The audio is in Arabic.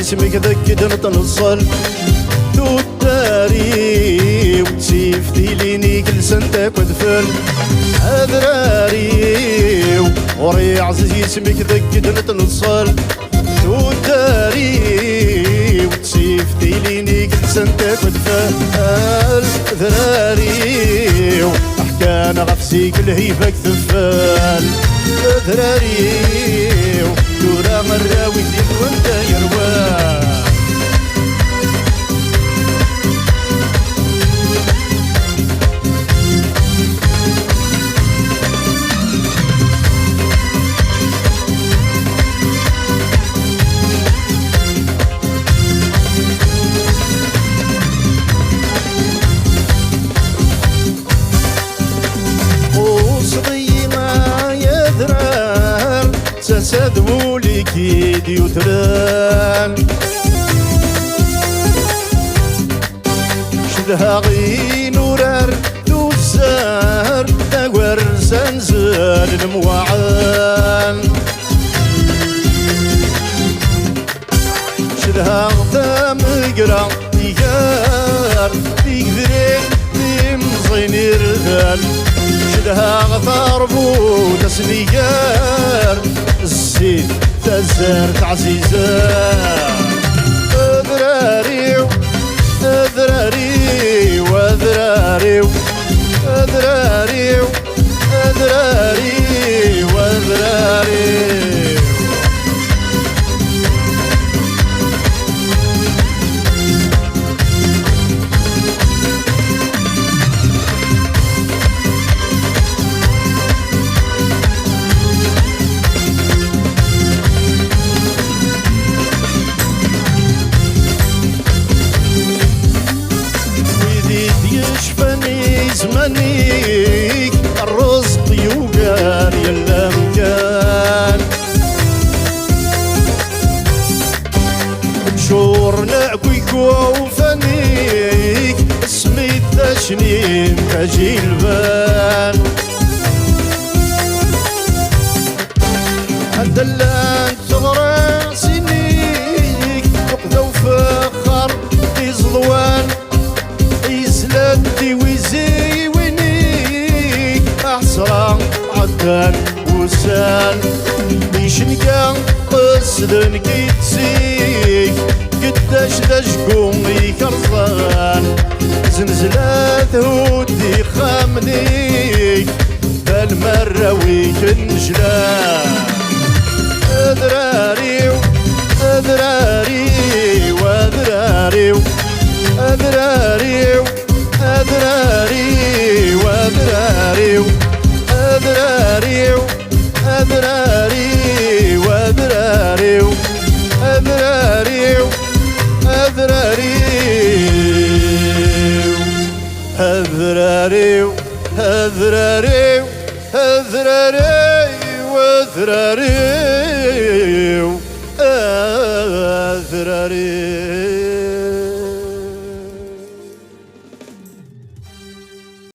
اسمك ذكد نتنصل توداري وتسيفتي ليني كل سنتك ودفل أذراري وري عزيز اسمك ذكد نتنصل توداري وتسيفتي ليني كل سنتك ودفل أذراري أحكانا غفسيك الهيفك ثفال أذراري دورا مراوي ديك وانت يروى سادمو لي كيدي وتران شدها غي نورار دوزار تاور زنزال الموعان شدها غدا مقرا ديار ديكذرين ديمزين يرغال شدها غثاربو تسنيار الزيت تزار تعزيزة أذراريو أذراري وأذراريو أذراريو أذراري وأذراريو زمانيك الرزق يوقار يلا مكان بشورنا كويكو وفنيك اسمي التشنيم كجيلبان الدلان تغرى سنيك وقذا وفخر في زضوان يزلدي ويزي وينيك أحسرا عدان وسان بيشنكا قصدن كيتسيك قداش دشقوم يكرزان زنزلات هودي خامنيك بالمرة ويكنجلان أذراريو أذراري وأذراريو أذراريو أذراري وأذراريو أذراريو أذراري وأذراريو أذراريو أذراريو أذراريو أذراريو أذراري وأذراريو أذراريو